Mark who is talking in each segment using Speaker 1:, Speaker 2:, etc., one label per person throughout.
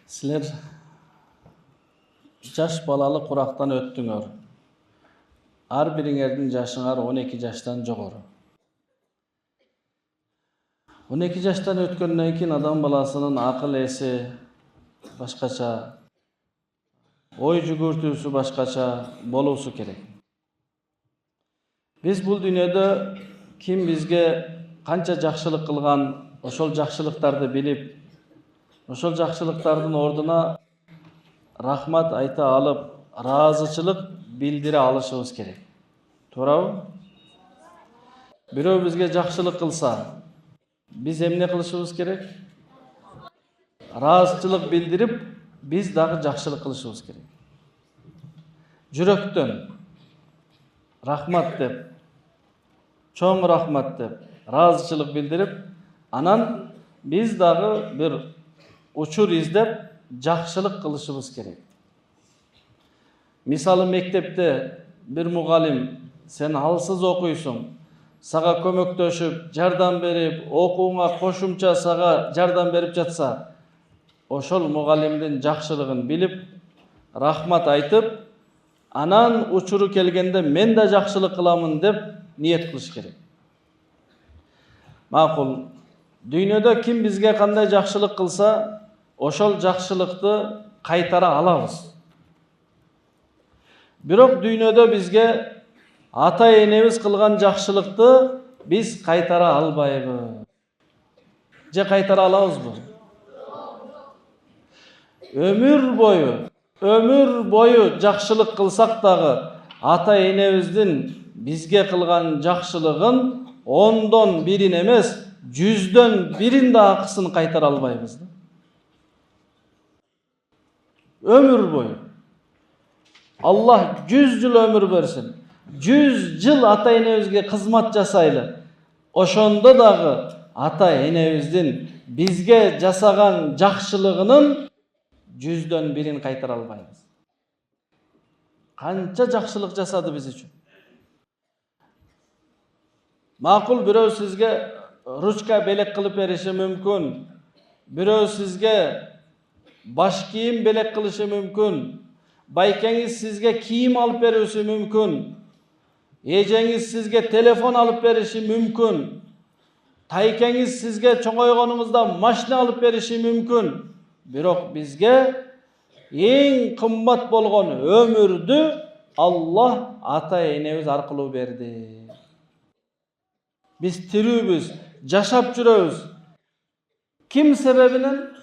Speaker 1: Sizler жаш балалы курактан өттүңөр. Ар бириңердин жашыңар 12 жаштан жогору. 12 жаштан өткөндөн кийин адам баласынын акыл эси башкача, ой жүгүртүүсү башкача болуусу керек. Биз бул дүйнөдө ким бизге канча жакшылык кылган, ошол жакшылыктарды билип, ошол жакшылыктардын ордуна рахмат айта алып, ыраазычылык билдире алышыбыз керек. Туурабы? Бирөө бизге жакшылык кылса, биз эмне кылышыбыз керек? Ыраазычылык билдирип, биз дагы жакшылык кылышыбыз керек. Жүрөктөн рахмат деп, чоң рахмат деп, ыраазычылык билдирип, анан биз дагы бир учур издеп, жакшылык кылышыбыз керек. Мисалы мектепте бир мугалим сен алсыз окуйсуң, сага көмөктөшүп, жардам берип, окууңа кошумча сага жардам берип жатса, ошол мугалимдин жакшылыгын билип, рахмат айтып, анан учуру келгенде мен да жакшылык кыламын деп ниет кылыш керек. Макул, дүйнөдө ким бизге кандай жакшылык кылса, ошол жакшылыкты кайтара алабыз. Бирок дүйнөдө бизге ата-энебиз кылган жакшылыкты биз кайтара албайбыз. Же кайтара алабызбы? Өмүр бою жакшылык кылсак дагы ата-энебиздин бизге кылган жакшылыгын 10дон 1 эмес, 100дөн 1 да акысын кайтара албайбыз. Ömür boyu. Allah 100 yıl ömür versin. 100 yıl ata-enebizge kızmat jasайлы. Oşonda dagı ata-enebиздин bizge jasagan jakşılыгынын 100дөн 1 kaytara albayбыз. Kança jakşılık jasadı biz üçün. Makul birөө sizge rучка белек kılıp berişi mümkün. Birөө sizge baş kiyim belek kılışı mümkün. Baykeniz sizge kiyim alıp verişi mümkün. Ejeniz sizge telefon alıp verişi mümkün. Taykeniz sizge çoğoygonunuzda maşina alıp verişi mümkün. Birok bizge en kımmat bolgon ömürdü Allah ata-enemiz arkılуу berdi. Biz tirүүбүз, жашап жүрөбүз. Kim sebebinen?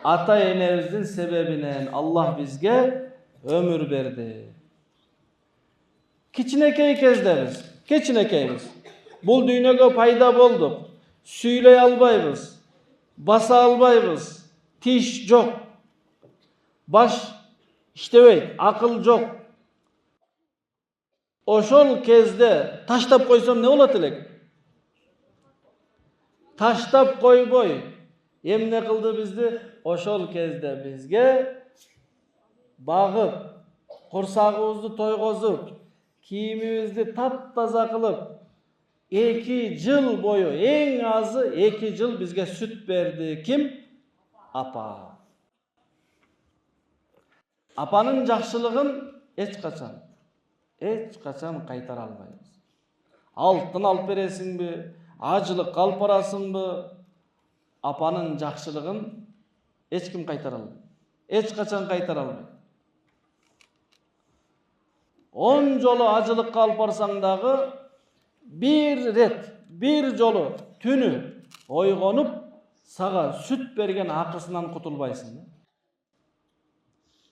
Speaker 1: Ata-enebиздин себебинен Allah bizge ömür berdi. Kiçinekey kezdebiz. Bul dүйнөгө пайда болдук. Süйлөй албайбыз. Баса албайбыз. Тиш жок. Баш иштебейт, акыл жок. Ошол кезде таштап койсом не болот элек? Таштап койбой. Эмне кылды bizди? Ошол кезде бизге багып, курсагыбызды тойгозуп, кийимибизди таптаза кылып, 2 жыл бою, эң азы 2 жыл бизге сүт берди. Ким? Апа. Апанын жакшылыгын эч качан кайтара албайбыз. Алтын алып бересиңби, ажылыкка алып барасыңбы? Апанын жакшылыгын эч ким кайтара албайт. Эч качан кайтара албайт. 10 жолу ажылыкка алып барсаң дагы bir жолу түнү ойгонуп сага сүт берген акысынан кутулбайсың.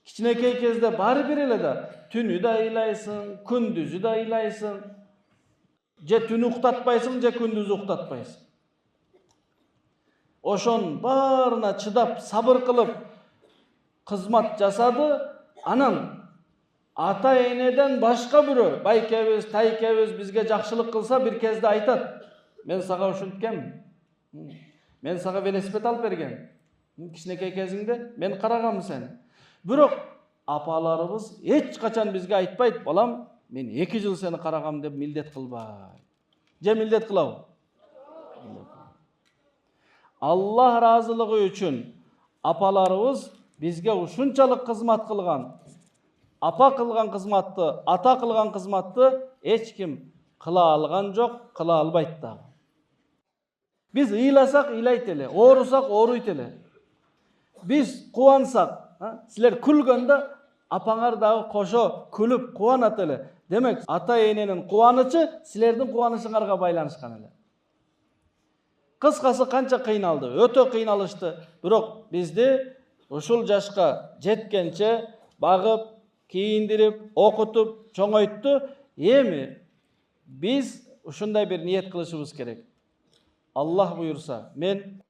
Speaker 1: Кичинекей кезде баары бир эле да түнү да ыйлайсың, күндүзү да ыйлайсың. Же түнү уктатпайсың, же күндүзү уктатпайсың. Ошон баарына чыдап, сабыр кылып кызмат жасады. Анан ата-энеден башка бирөө, байкебиз, тайкебиз бизге жакшылык кылса бир кезде айтат: "Мен сага ушинткем. Мен сага велосипед алып берген. Кичинекей кезиңде мен карагам сени." Бирок апаларыбыз эч качан бизге айтпайт: "Балам, мен 2 жыл сени карагам" деп милдет кылбайт. Же милдет кылабы? Allah разылыгы үчүн Apalarыбыз бизге ушунчалык кызмат кылган. Апа кылган кызматты, ата кылган кызматты эч ким кыла алган жок, кыла албайт да. Биз ыйласак ыйлайт эле, оорусак ооруйт эле. Биз кубансак, силер күлгөндө апаңар дагы кошо күлүп кубанат эле. Демек, ата эненин кубанычы силердин кубанычыңарга байланышкан эле. Кыскасы канча кыйналды, өтө кыйналышты. Бирок бизди ушул жашка жеткенче багып, кийиндирип, окутуп, чоңойтты. Эми биз ушундай бир ниет кылышыбыз керек. Аллах буйурса, мен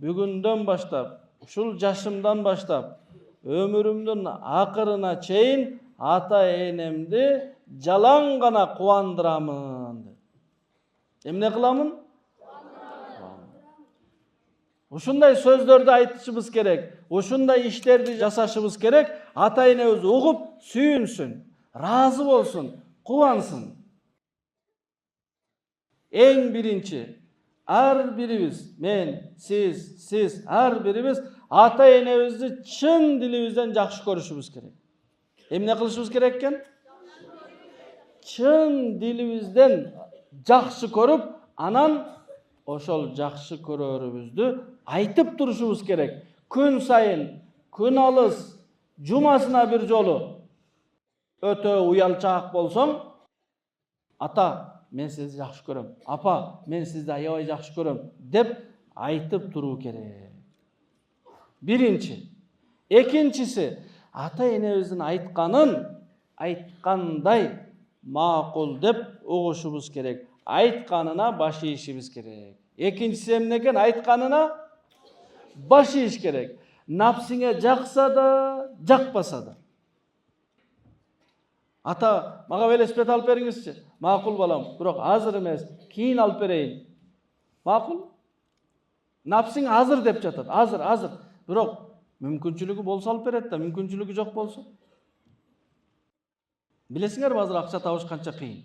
Speaker 1: бүгүндөн баштап, ушул жашымдан баштап, өмүрүмдүн акырына чейин ата энемди жалаң гана кубандырамын. Эмне кыламын? Ушундай сөздөрдү айтышыбыз керек, ушундай иштерди жасашыбыз керек. Ата энебиз угуп, сүйүнсүн, разы болсун, кубансын. Эң биринчи, ар бирибиз, мен, сиз, ар бирибиз ата энебизди чын дилибизден жакшы көрүшүбүз керек. Эмне кылышыбыз керек экен? Чын дилибизден жакшы көрүп, анан ошол жакшы көрөрүбүздү айтып турушубуз керек. Күн сайын, күн алыс, жумасына бир жолу өтө уялчаак болсоң, ата, мен сизди жакшы көрөм. Апа, мен сизди аябай жакшы көрөм деп айтып туруу керек. Биринчи. Экинчиси, ата энебиздин айткандай макул деп угушубуз керек. Айтканына баш ийишибиз керек. Экинчиси эмне экен? Айтканына баш ийиш керек. Напсиңе жакса да, жакпаса да. Ата, мага велосипед алып бериңизчи. Макул балам, бирок азыр эмес, кийин алып берейин. Макул? Напсиң азыр деп жатат. Азыр. Бирок мүмкүнчүлүгү болсо алып берет да, мүмкүнчүлүгү жок болсо. Билесиңерби азыр акча табыш канча кыйын.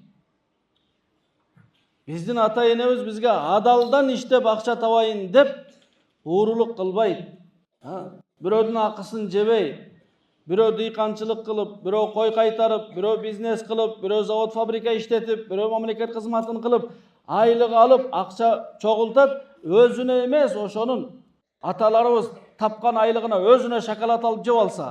Speaker 1: Биздин ата энебиз бизге адалдан иштеп акча табайын деп уурулук кылбайт. Бирөөдүн акысын жебей, бирөө дыйканчылык кылып, бирөө кой кайтарып, бирөө бизнес кылып, бирөө завод фабрика иштетип, бирөө мамлекет кызматын кылып, айлык алып, акча чогултат, өзүнө эмес, ошонун аталарыбыз тапкан айлыгына өзүнө шоколад алып жеп алса.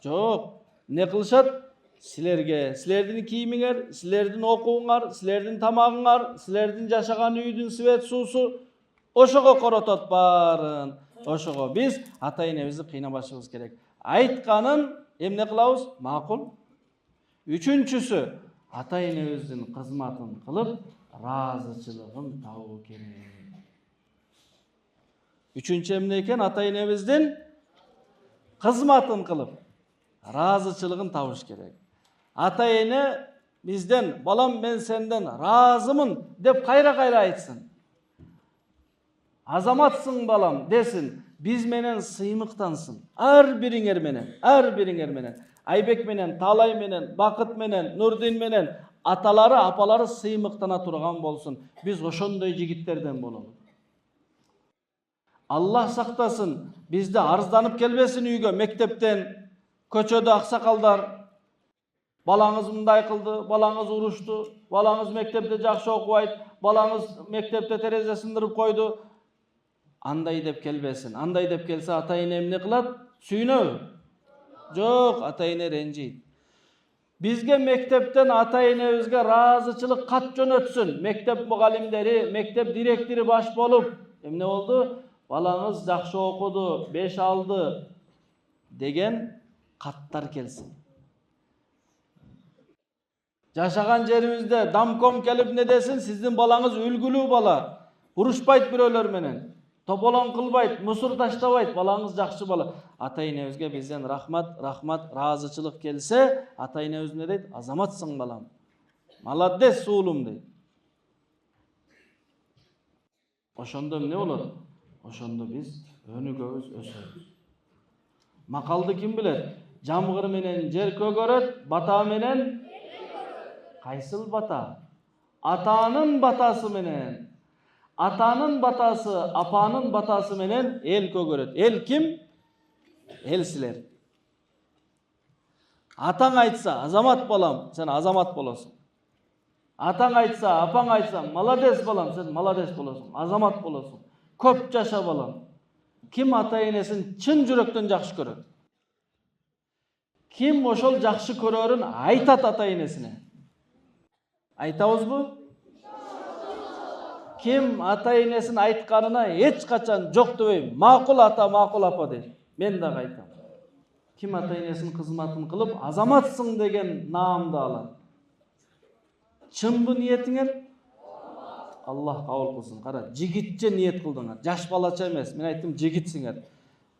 Speaker 1: Жок, эмне кылышат? Силерге, силердин кийимиңер, силердин окууңар, силердин тамагыңар, силердин жашаган үйдүн свет суусу, ошого коротот баарын. Ошого биз ата энебизди кыйнабашыбыз керек. Айтканын эмне кылабыз? Макул. Үчүнчүсү, ата энебиздин кызматын кылып, ыраазычылыгын табуу керек. Үчүнчү эмне экен? Ата энебиздин кызматын кылып, ыраазычылыгын табыш керек. Ата эне бизден, балам мен сенден разымын деп кайра айтсын. Азаматсың балам десин, биз менен сыймыктансın. Ар бириңер менен. Айбек менен, Талай менен, Бакыт менен, Нурдин менен аталары, апалары сыймыктана турган болсун. Биз ошондой жигиттерден бололу. Аллах сактасын, бизде арызданып келбесин үйгө, мектептен, көчөдө аксакалдар, балаңыз мындай кылды, балаңыз урушту, балаңыз мектепте жакшы окубайт, балаңыз мектепте терезе сындырып койду. Андай деп келбесин. Андай деп келсе ата эне эмне кылат? Сүйүнөбү? Жок, ата эне ренжийт. Бизге мектептен ата энебизге ыраазычылык кат жөнөтсүн. Мектеп мугалимдери, мектеп директори баш болуп, эмне болду? Балаңыз жакшы окуду, 5 алды деген каттар келсин. Жашаган жерибизде дамком келип не десин? Сиздин балаңыз үлгүлүү бала. Урушпайт бирөөлөр менен. Тополон кылбайт, мусор таштабайт, балаңыз жакшы бала. Ата энебизге бизден рахмат, ыраазычылык келсе, ата энебиз эмне дейт? Азаматсың балам. Молодец уулум дейт. Ошондо эмне болот? Ошондо биз өнүгөбүз, өсөбүз. Макалды ким билет? Жамгыр менен жер көгөрөт, бата менен кайсыл бата? Атанын батасы менен. Атанын батасы, апанын батасы менен эл көгөрөт. Эл ким? Эл силер. Атаң айтса, азамат балам, сен азамат болосуң. Атаң айтса, апаң айтса, молодец балам, сен молодец болосуң, азамат болосуң. Көп жаша балам. Ким ата энесин чын жүрөктөн жакшы көрөт? Ким ошол жакшы көрөрүн айтат ата энесине? Айтабызбы? Ким ата энесин айтканына эч качан жок дебей, макул ата, макул апа дейт. Мен дагы айтам. Ким ата энесин кызматын кылып, азаматсың деген наамды алат. Чынбы ниетиңер? Аллах кабыл кылсын. Кара, жигитче ниет кылдыңар. Жаш балача эмес. Мен айттым, жигитсиңер.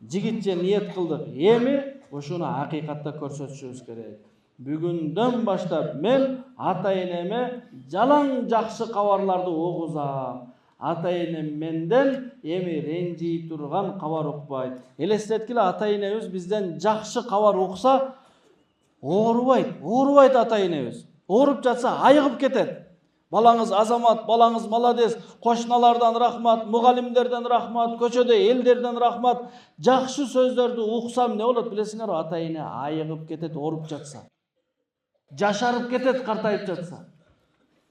Speaker 1: Жигитче ниет кылдык. Эми ошону акыйкатта көрсөтүшүбүз керек. Бүгүндөн баштап мен ата энеме жалаң жакшы кабарларды угузам. Ата энем менден эми ренжи турган кабар укпайт. Элестеткиле, ата энебиз бизден жакшы кабар укса оорубайт ата энебиз. Ооруп жатса айыгып кетет. Балаңыз азамат, балаңыз молодец, кошуналардан рахмат, мугалимдерден рахмат, көчөдө элдерден рахмат. Жакшы сөздөрдү уксам не болот билесиңерби? Ата эне айыгып кетет, ооруп жатса. Жашарып кетет, картайып жатса.